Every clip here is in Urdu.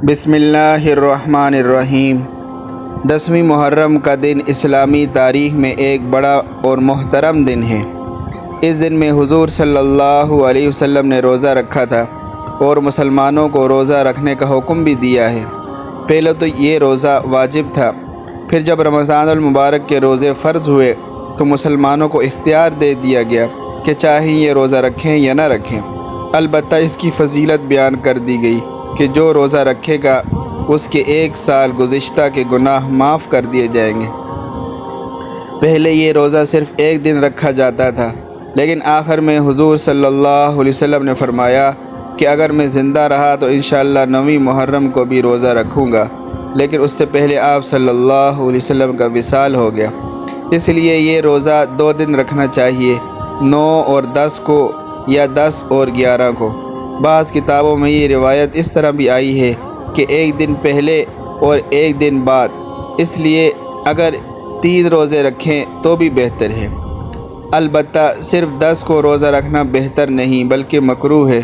بسم اللہ الرحمن الرحیم۔ 10ویں محرم کا دن اسلامی تاریخ میں ایک بڑا اور محترم دن ہے۔ اس دن میں حضور صلی اللہ علیہ وسلم نے روزہ رکھا تھا اور مسلمانوں کو روزہ رکھنے کا حکم بھی دیا ہے۔ پہلے تو یہ روزہ واجب تھا، پھر جب رمضان المبارک کے روزے فرض ہوئے تو مسلمانوں کو اختیار دے دیا گیا کہ چاہیں یہ روزہ رکھیں یا نہ رکھیں۔ البتہ اس کی فضیلت بیان کر دی گئی کہ جو روزہ رکھے گا اس کے 1 سال گزشتہ کے گناہ معاف کر دیے جائیں گے۔ پہلے یہ روزہ صرف 1 دن رکھا جاتا تھا، لیکن آخر میں حضور صلی اللہ علیہ وسلم نے فرمایا کہ اگر میں زندہ رہا تو انشاءاللہ 9ویں محرم کو بھی روزہ رکھوں گا، لیکن اس سے پہلے آپ صلی اللہ علیہ وسلم کا وصال ہو گیا، اس لیے یہ روزہ 2 دن رکھنا چاہیے، 9 اور 10 کو یا 10 اور 11 کو۔ بعض کتابوں میں یہ روایت اس طرح بھی آئی ہے کہ 1 دن پہلے اور 1 دن بعد، اس لیے اگر 3 روزے رکھیں تو بھی بہتر ہے۔ البتہ صرف 10 کو روزہ رکھنا بہتر نہیں بلکہ مکروہ ہے۔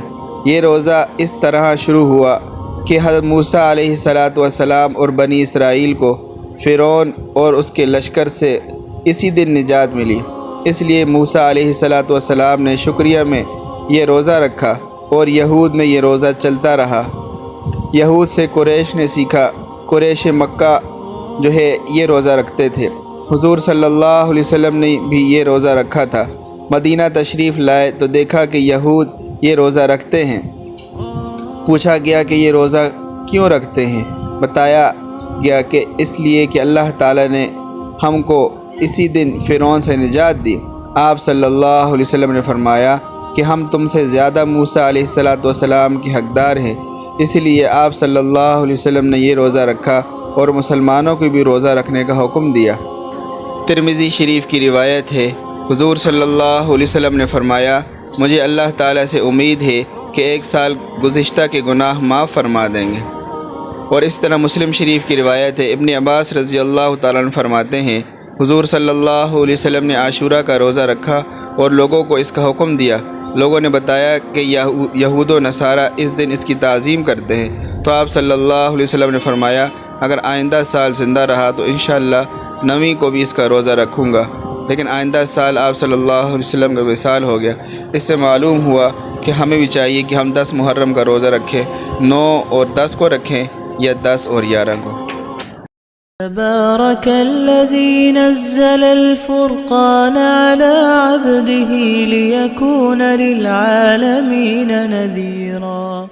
یہ روزہ اس طرح شروع ہوا کہ حضرت موسیٰ علیہ السلام اور بنی اسرائیل کو فرعون اور اس کے لشکر سے اسی دن نجات ملی، اس لیے موسیٰ علیہ السلام نے شکریہ میں یہ روزہ رکھا اور یہود میں یہ روزہ چلتا رہا۔ یہود سے قریش نے سیکھا، قریش مکہ جو ہے یہ روزہ رکھتے تھے۔ حضور صلی اللہ علیہ وسلم نے بھی یہ روزہ رکھا تھا۔ مدینہ تشریف لائے تو دیکھا کہ یہود یہ روزہ رکھتے ہیں۔ پوچھا گیا کہ یہ روزہ کیوں رکھتے ہیں؟ بتایا گیا کہ اس لیے کہ اللہ تعالیٰ نے ہم کو اسی دن فرعون سے نجات دی۔ آپ صلی اللہ علیہ وسلم نے فرمایا کہ ہم تم سے زیادہ موسیٰ علیہ السلام کے حقدار ہیں، اس لیے آپ صلی اللہ علیہ وسلم نے یہ روزہ رکھا اور مسلمانوں کو بھی روزہ رکھنے کا حکم دیا۔ ترمذی شریف کی روایت ہے، حضور صلی اللہ علیہ وسلم نے فرمایا، مجھے اللہ تعالیٰ سے امید ہے کہ 1 سال گزشتہ کے گناہ معاف فرما دیں گے۔ اور اس طرح مسلم شریف کی روایت ہے، ابن عباس رضی اللہ تعالیٰ عنہ فرماتے ہیں، حضور صلی اللہ علیہ وسلم نے عاشورہ کا روزہ رکھا اور لوگوں کو اس کا حکم دیا۔ لوگوں نے بتایا کہ یہود و نصارہ اس دن اس کی تعظیم کرتے ہیں، تو آپ صلی اللہ علیہ وسلم نے فرمایا اگر آئندہ سال زندہ رہا تو انشاءاللہ 9ویں کو بھی اس کا روزہ رکھوں گا، لیکن آئندہ سال آپ صلی اللہ علیہ وسلم کا وصال ہو گیا۔ اس سے معلوم ہوا کہ ہمیں بھی چاہیے کہ ہم 10 محرم کا روزہ رکھیں، 9 اور 10 کو رکھیں یا 10 اور 11 کو۔ تبارك الذي نزل الفرقان على عبده ليكون للعالمين نذيرا